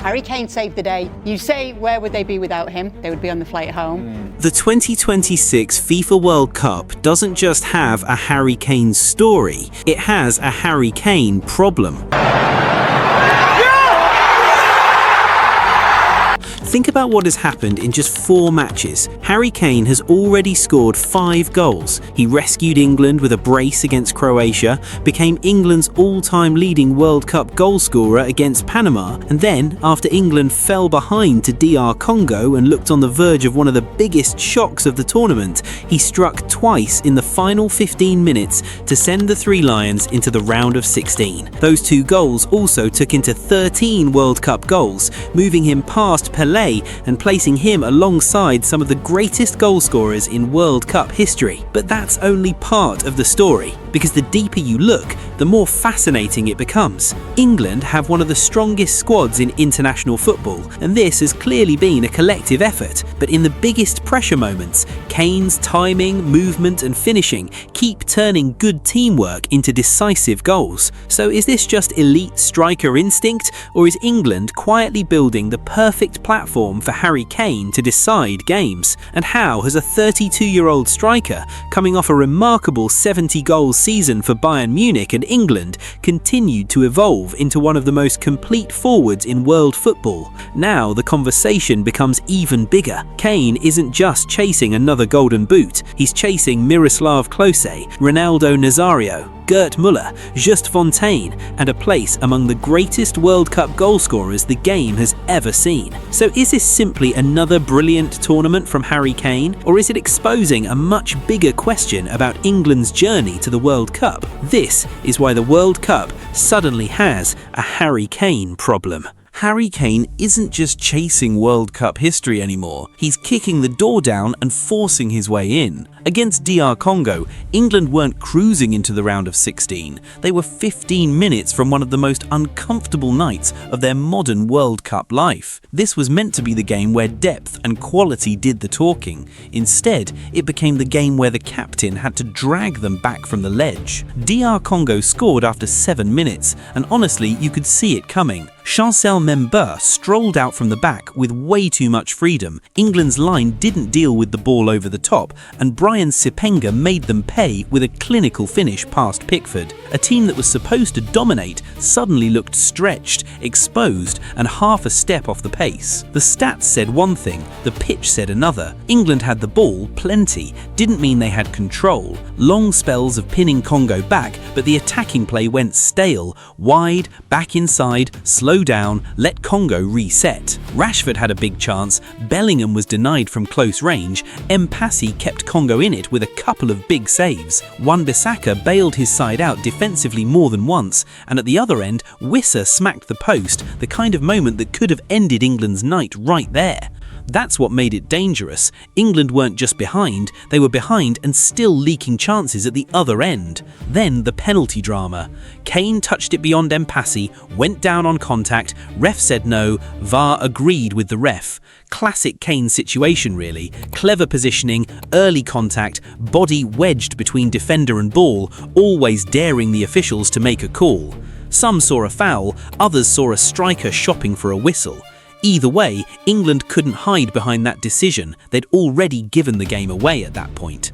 Harry Kane saved the day. You say, where would they be without him? They would be on the flight home. The 2026 FIFA World Cup doesn't just have a Harry Kane story, it has a Harry Kane problem. Think about what has happened in just 4 matches. Harry Kane has already scored 5 goals. He rescued England with a brace against Croatia, became England's all-time leading World Cup goalscorer against Panama, and then, after England fell behind to DR Congo and looked on the verge of one of the biggest shocks of the tournament, he struck twice in the final 15 minutes to send the Three Lions into the round of 16. Those 2 goals also took into 13 World Cup goals, moving him past Pelé and placing him alongside some of the greatest goalscorers in World Cup history. But that's only part of the story, because the deeper you look, the more fascinating it becomes. England have one of the strongest squads in international football, and this has clearly been a collective effort. But in the biggest pressure moments, Kane's timing, movement and finishing keep turning good teamwork into decisive goals. So is this just elite striker instinct, or is England quietly building the perfect platform for Harry Kane to decide games? And how has a 32-year-old striker, coming off a remarkable 70-goal season for Bayern Munich and England, continued to evolve into one of the most complete forwards in world football? Now the conversation becomes even bigger. Kane isn't just chasing another golden boot, he's chasing Miroslav Klose, Ronaldo Nazario, Gerd Müller, Just Fontaine, and a place among the greatest World Cup goalscorers the game has ever seen. So is this simply another brilliant tournament from Harry Kane, or is it exposing a much bigger question about England's journey to the World Cup? This is why the World Cup suddenly has a Harry Kane problem. Harry Kane isn't just chasing World Cup history anymore, he's kicking the door down and forcing his way in. Against DR Congo, England weren't cruising into the round of 16, they were 15 minutes from one of the most uncomfortable nights of their modern World Cup life. This was meant to be the game where depth and quality did the talking. Instead, it became the game where the captain had to drag them back from the ledge. DR Congo scored after 7 minutes, and honestly, you could see it coming. Chancel Member strolled out from the back with way too much freedom. England's line didn't deal with the ball over the top, and Brian Sipenga made them pay with a clinical finish past Pickford. A team that was supposed to dominate suddenly looked stretched, exposed, and half a step off the pace. The stats said one thing, the pitch said another. England had the ball, plenty, didn't mean they had control. Long spells of pinning Congo back, but the attacking play went stale. Wide, back inside, slow down, let Congo reset. Rashford had a big chance, Bellingham was denied from close range, Mpassi kept Congo in it with a couple of big saves. Wan-Bissaka bailed his side out defensively more than once, and at the other end, Wissa smacked the post, the kind of moment that could have ended England's night right there. That's what made it dangerous. England weren't just behind, they were behind and still leaking chances at the other end. Then the penalty drama. Kane touched it beyond Mpassi, went down on contact, ref said no, VAR agreed with the ref. Classic Kane situation really. Clever positioning, early contact, body wedged between defender and ball, always daring the officials to make a call. Some saw a foul, others saw a striker shopping for a whistle. Either way, England couldn't hide behind that decision. They'd already given the game away at that point.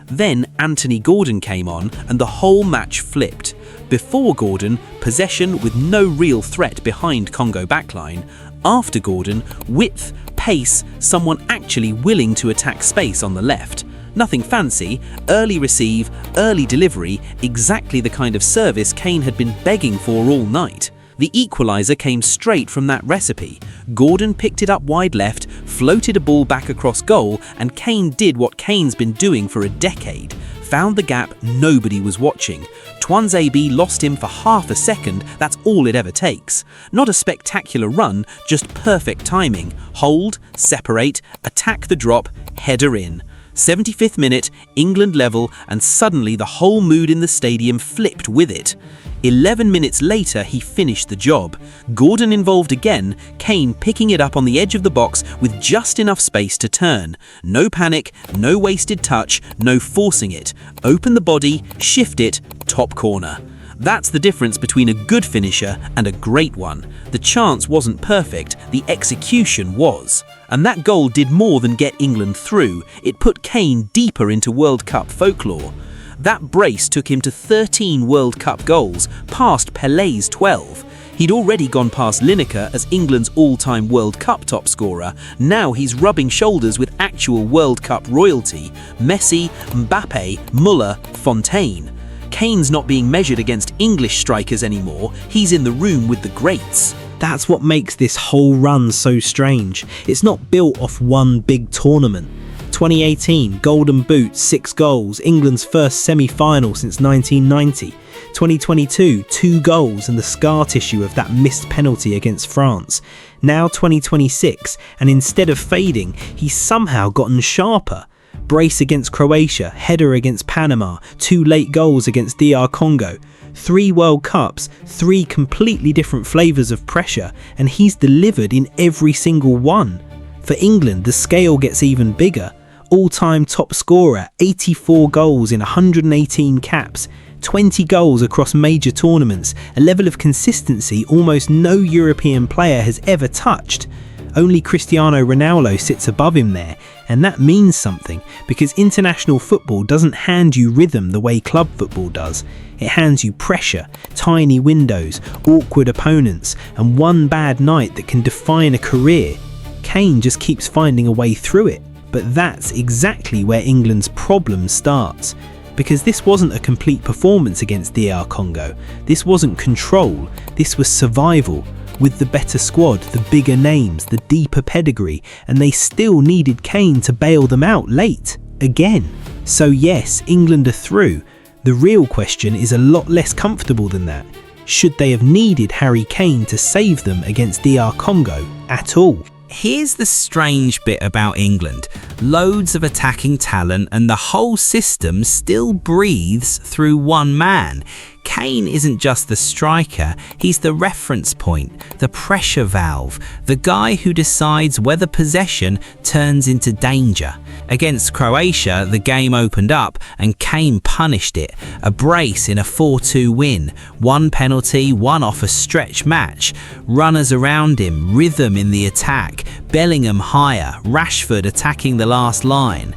Then Anthony Gordon came on and the whole match flipped. Before Gordon, possession with no real threat behind Congo backline. After Gordon, width, pace, someone actually willing to attack space on the left. Nothing fancy, early receive, early delivery, exactly the kind of service Kane had been begging for all night. The equaliser came straight from that recipe. Gordon picked it up wide left, floated a ball back across goal, and Kane did what Kane's been doing for a decade. Found the gap nobody was watching. Tuanzebe lost him for half a second, that's all it ever takes. Not a spectacular run, just perfect timing. Hold, separate, attack the drop, header in. 75th minute, England level, and suddenly the whole mood in the stadium flipped with it. 11 minutes later, he finished the job. Gordon involved again, Kane picking it up on the edge of the box with just enough space to turn. No panic, no wasted touch, no forcing it. Open the body, shift it, top corner. That's the difference between a good finisher and a great one. The chance wasn't perfect, the execution was. And that goal did more than get England through, it put Kane deeper into World Cup folklore. That brace took him to 13 World Cup goals, past Pelé's 12. He'd already gone past Lineker as England's all-time World Cup top scorer. Now he's rubbing shoulders with actual World Cup royalty: Messi, Mbappe, Müller, Fontaine. Kane's not being measured against English strikers anymore, he's in the room with the greats. That's what makes this whole run so strange. It's not built off one big tournament. 2018, Golden Boot, 6 goals, England's first semi-final since 1990. 2022, 2 goals and the scar tissue of that missed penalty against France. Now 2026, and instead of fading, he's somehow gotten sharper. Brace against Croatia, header against Panama, 2 late goals against DR Congo. 3 World Cups, 3 completely different flavours of pressure, and he's delivered in every single one. For England, the scale gets even bigger. All-time top scorer, 84 goals in 118 caps, 20 goals across major tournaments, a level of consistency almost no European player has ever touched. Only Cristiano Ronaldo sits above him there, and that means something, because international football doesn't hand you rhythm the way club football does. It hands you pressure, tiny windows, awkward opponents, and one bad night that can define a career. Kane just keeps finding a way through it. But that's exactly where England's problem starts. Because this wasn't a complete performance against DR Congo. This wasn't control, this was survival. With the better squad, the bigger names, the deeper pedigree, and they still needed Kane to bail them out late, again. So yes, England are through. The real question is a lot less comfortable than that. Should they have needed Harry Kane to save them against DR Congo at all? Here's the strange bit about England. Loads of attacking talent and the whole system still breathes through one man. Kane isn't just the striker, he's the reference point, the pressure valve, the guy who decides whether possession turns into danger. Against Croatia, the game opened up and Kane punished it. A brace in a 4-2 win, 1 penalty, 1 off a stretch match. Runners around him, rhythm in the attack, Bellingham higher, Rashford attacking the last line.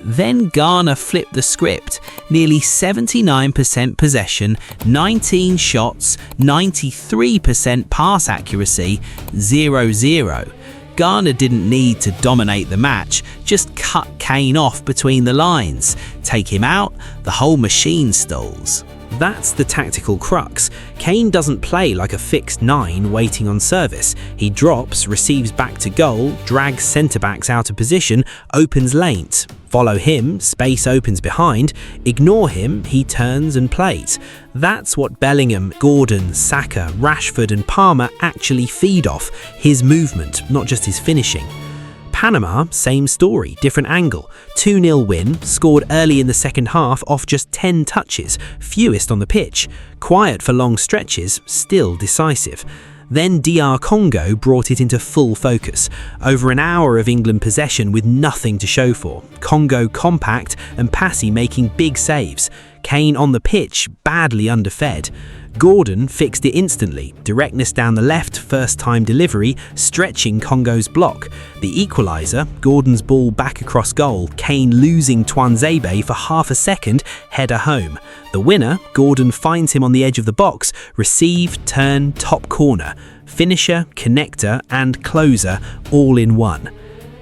Then Ghana flipped the script. Nearly 79% possession, 19 shots, 93% pass accuracy, 0-0. Ghana didn't need to dominate the match, just cut Kane off between the lines. Take him out, the whole machine stalls. That's the tactical crux. Kane doesn't play like a fixed 9 waiting on service. He drops, receives back to goal, drags centre-backs out of position, opens lanes. Follow him, space opens behind. Ignore him, he turns and plays. That's what Bellingham, Gordon, Saka, Rashford and Palmer actually feed off. His movement, not just his finishing. Panama, same story, different angle. 2-0 win, scored early in the second half off just 10 touches, fewest on the pitch. Quiet for long stretches, still decisive. Then DR Congo brought it into full focus. Over an hour of England possession with nothing to show for. Congo compact and Passy making big saves. Kane on the pitch, badly underfed. Gordon fixed it instantly, directness down the left, first time delivery, stretching Congo's block. The equaliser, Gordon's ball back across goal, Kane losing Twanzebe for half a second, header home. The winner, Gordon finds him on the edge of the box, receive, turn, top corner. Finisher, connector and closer all in one.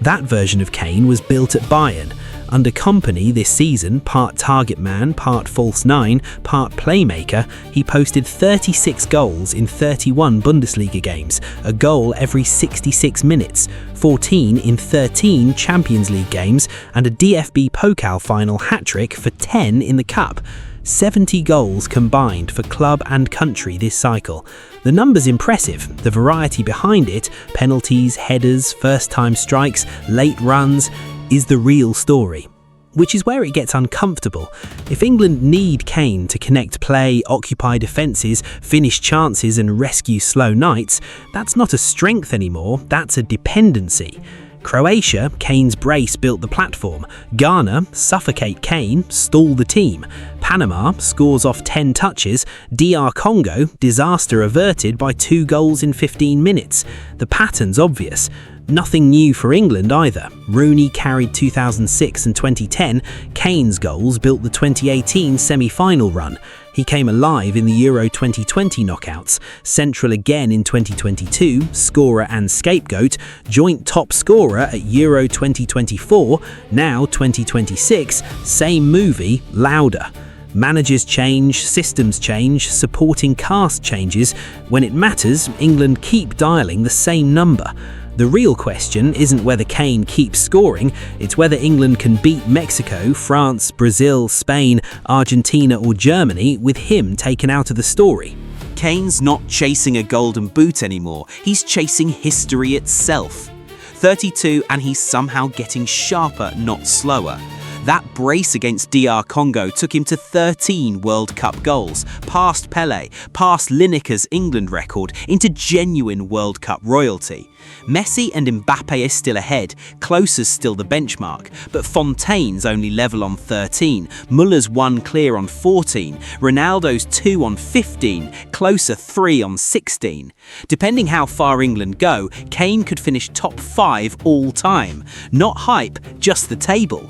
That version of Kane was built at Bayern. Under Company this season, part target man, part false 9, part playmaker, he posted 36 goals in 31 Bundesliga games, a goal every 66 minutes, 14 in 13 Champions League games, and a DFB Pokal final hat-trick for 10 in the Cup. 70 goals combined for club and country this cycle. The number's impressive, the variety behind it, penalties, headers, first-time strikes, late runs, is the real story. Which is where it gets uncomfortable. If England need Kane to connect play, occupy defences, finish chances and rescue slow nights, that's not a strength anymore, that's a dependency. Croatia, Kane's brace built the platform. Ghana, suffocate Kane, stall the team. Panama scores off 10 touches. DR Congo, disaster averted by 2 goals in 15 minutes. The pattern's obvious. Nothing new for England either. Rooney carried 2006 and 2010. Kane's goals built the 2018 semi-final run. He came alive in the Euro 2020 knockouts, central again in 2022, scorer and scapegoat, joint top scorer at Euro 2024, now 2026, same movie, louder. Managers change, systems change, supporting cast changes. When it matters, England keep dialing the same number. The real question isn't whether Kane keeps scoring, it's whether England can beat Mexico, France, Brazil, Spain, Argentina or Germany with him taken out of the story. Kane's not chasing a golden boot anymore, he's chasing history itself. 32 and he's somehow getting sharper, not slower. That brace against DR Congo took him to 13 World Cup goals, past Pelé, past Lineker's England record, into genuine World Cup royalty. Messi and Mbappe are still ahead, Klose's still the benchmark, but Fontaine's only level on 13, Muller's 1 clear on 14, Ronaldo's 2 on 15, Klose 3 on 16. Depending how far England go, Kane could finish top 5 all time. Not hype, just the table.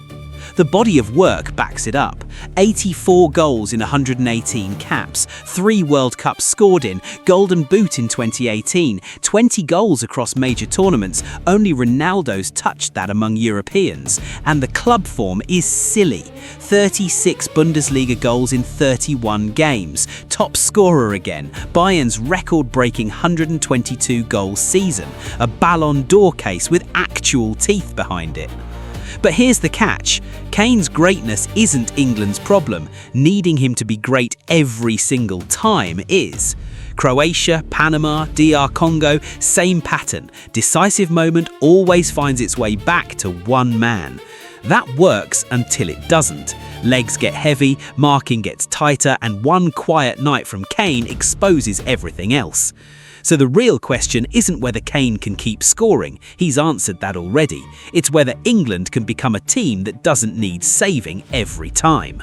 The body of work backs it up. 84 goals in 118 caps, 3 World Cups scored in, Golden Boot in 2018, 20 goals across major tournaments, only Ronaldo's touched that among Europeans. And the club form is silly. 36 Bundesliga goals in 31 games, top scorer again, Bayern's record-breaking 122-goal season, a Ballon d'Or case with actual teeth behind it. But here's the catch. Kane's greatness isn't England's problem. Needing him to be great every single time is. Croatia, Panama, DR Congo, same pattern. Decisive moment always finds its way back to one man. That works until it doesn't. Legs get heavy, marking gets tighter, and one quiet night from Kane exposes everything else. So the real question isn't whether Kane can keep scoring, he's answered that already. It's whether England can become a team that doesn't need saving every time.